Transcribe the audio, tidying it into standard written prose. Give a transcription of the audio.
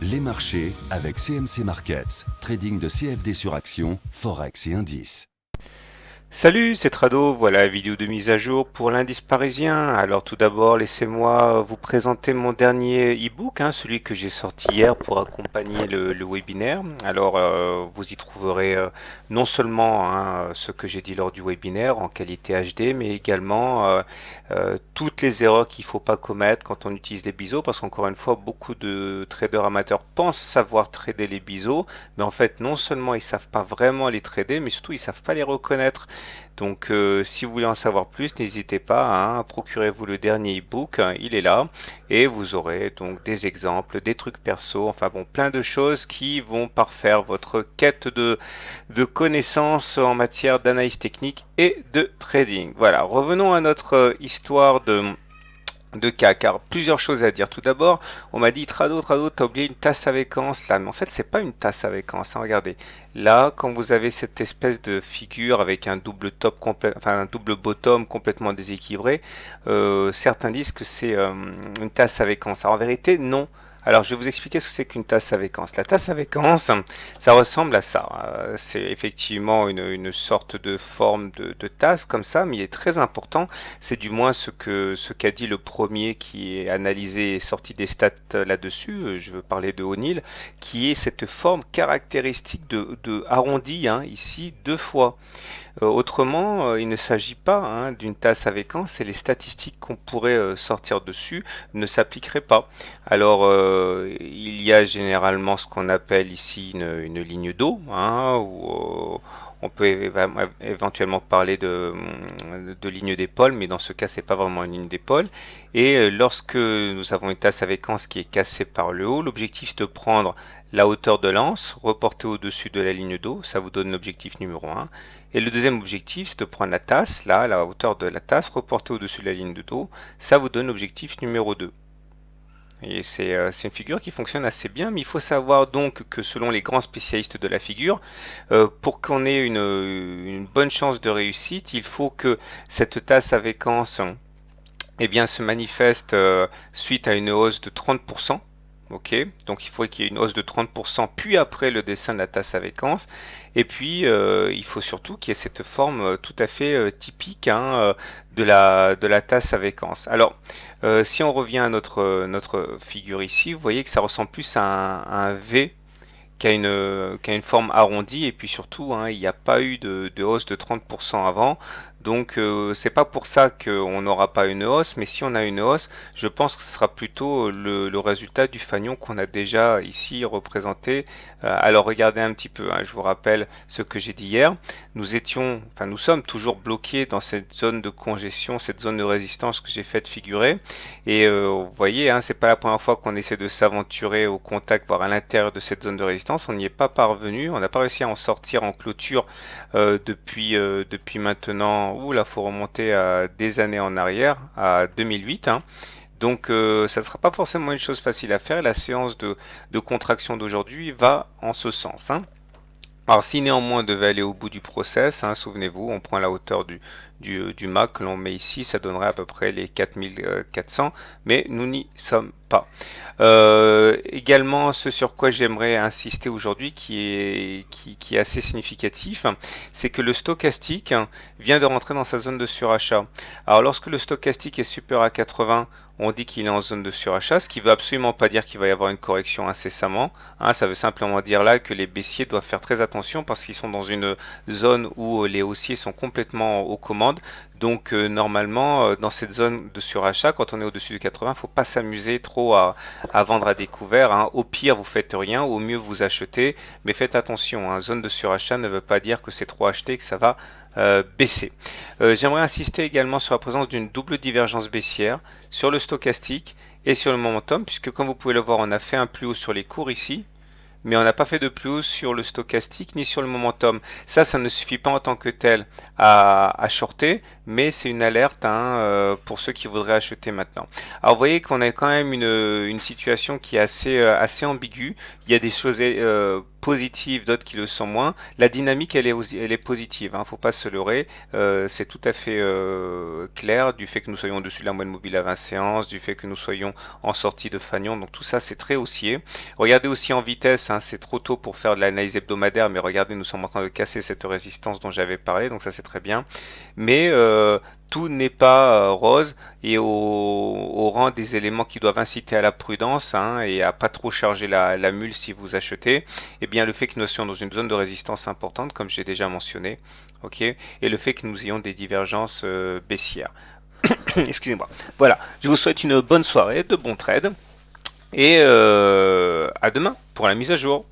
Les marchés avec CMC Markets, trading de CFD sur action, forex et indices. Salut, c'est Trado, voilà la vidéo de mise à jour pour l'indice parisien. Alors tout d'abord, laissez-moi vous présenter mon dernier e-book, celui que j'ai sorti hier pour accompagner le webinaire. Alors vous y trouverez non seulement ce que j'ai dit lors du webinaire en qualité HD, mais également toutes les erreurs qu'il ne faut pas commettre quand on utilise les biseaux, parce qu'encore une fois, beaucoup de traders amateurs pensent savoir trader les biseaux, mais en fait non seulement ils ne savent pas vraiment les trader, mais surtout ils ne savent pas les reconnaître. Donc, si vous voulez en savoir plus, n'hésitez pas, procurez-vous le dernier e-book, il est là, et vous aurez donc des exemples, des trucs perso, enfin bon, plein de choses qui vont parfaire votre quête de connaissances en matière d'analyse technique et de trading. Voilà, revenons à notre histoire de cas, car plusieurs choses à dire. Tout d'abord, on m'a dit Trado, t'as oublié une tasse à séquence là, mais en fait, c'est pas une tasse à séquence. Regardez, là, quand vous avez cette espèce de figure avec un double top complet, enfin un double bottom complètement déséquilibré, certains disent que c'est une tasse à séquence. Alors, en vérité, non. Alors, je vais vous expliquer ce que c'est qu'une tasse à séquence. La tasse à séquence, ça ressemble à ça. C'est effectivement une sorte de forme de tasse comme ça, mais il est très important. C'est du moins ce qu'a dit le premier qui est analysé et sorti des stats là-dessus. Je veux parler de O'Neill, qui est cette forme caractéristique de arrondi, ici deux fois. Autrement, il ne s'agit pas d'une tasse à séquence et les statistiques qu'on pourrait sortir dessus ne s'appliqueraient pas. Alors, il y a généralement ce qu'on appelle ici une ligne d'eau, où on peut éventuellement parler de ligne d'épaule, mais dans ce cas, c'est pas vraiment une ligne d'épaule. Et lorsque nous avons une tasse à séquence qui est cassée par le haut, l'objectif est de prendre la hauteur de l'anse, reporter au-dessus de la ligne d'eau, ça vous donne l'objectif numéro 1. Et le deuxième objectif, c'est de prendre la tasse, là, la hauteur de la tasse, reporter au-dessus de la ligne de dos, ça vous donne l'objectif numéro 2. Et c'est une figure qui fonctionne assez bien, mais il faut savoir donc que selon les grands spécialistes de la figure, pour qu'on ait une bonne chance de réussite, il faut que cette tasse à séquence se manifeste suite à une hausse de 30%. Ok, donc il faut qu'il y ait une hausse de 30%, puis après le dessin de la tasse à séquence. Et puis il faut surtout qu'il y ait cette forme tout à fait typique de la tasse à séquence. Alors, si on revient à notre figure ici, vous voyez que ça ressemble plus à un V qui a une forme arrondie, et puis surtout il n'y a pas eu de hausse de 30% avant, donc c'est pas pour ça qu'on n'aura pas une hausse, mais si on a une hausse, je pense que ce sera plutôt le résultat du fanion qu'on a déjà ici représenté. Alors regardez un petit peu, je vous rappelle ce que j'ai dit hier, nous sommes toujours bloqués dans cette zone de congestion, cette zone de résistance que j'ai fait figurer, et vous voyez, c'est pas la première fois qu'on essaie de s'aventurer au contact, voire à l'intérieur de cette zone de résistance. On n'y est pas parvenu, on n'a pas réussi à en sortir en clôture depuis maintenant. Ouh là, faut remonter à des années en arrière, à 2008. Donc ça ne sera pas forcément une chose facile à faire, et la séance de contraction d'aujourd'hui va en ce sens. Alors si néanmoins on devait aller au bout du process, souvenez-vous, on prend la hauteur du MAC que l'on met ici, ça donnerait à peu près les 4400, mais nous n'y sommes pas. Également, ce sur quoi j'aimerais insister aujourd'hui, qui est assez significatif, c'est que le stochastique vient de rentrer dans sa zone de surachat. Alors lorsque le stochastique est supérieur à 80, on dit qu'il est en zone de surachat, ce qui ne veut absolument pas dire qu'il va y avoir une correction incessamment. Ça veut simplement dire là que les baissiers doivent faire très attention parce qu'ils sont dans une zone où les haussiers sont complètement aux commandes. Donc normalement, dans cette zone de surachat, quand on est au-dessus de 80, il ne faut pas s'amuser trop à vendre à découvert. Au pire, vous faites rien, au mieux vous achetez, mais faites attention. Zone de surachat ne veut pas dire que c'est trop acheté, que ça va baisser. J'aimerais insister également sur la présence d'une double divergence baissière sur le stochastique et sur le momentum, puisque comme vous pouvez le voir, on a fait un plus haut sur les cours ici, mais on n'a pas fait de plus haut sur le stochastique ni sur le momentum. Ça ne suffit pas en tant que tel à shorter, mais c'est une alerte pour ceux qui voudraient acheter maintenant. Alors vous voyez qu'on a quand même une situation qui est assez ambiguë. Il y a des choses positives, d'autres qui le sont moins. La dynamique, elle est positive, hein, faut pas se leurrer. C'est tout à fait clair du fait que nous soyons au-dessus de la moyenne mobile à 20 séances, du fait que nous soyons en sortie de fanion. Donc tout ça, c'est très haussier. Regardez aussi en vitesse, hein, c'est trop tôt pour faire de l'analyse hebdomadaire, mais regardez, nous sommes en train de casser cette résistance dont j'avais parlé, donc ça c'est très bien. Mais tout n'est pas rose et au rang des éléments qui doivent inciter à la prudence, hein, et à pas trop charger la mule si vous achetez, eh bien le fait que nous soyons dans une zone de résistance importante, comme j'ai déjà mentionné, ok, et le fait que nous ayons des divergences baissières. Excusez-moi. Voilà, je vous souhaite une bonne soirée, de bons trades et à demain pour la mise à jour.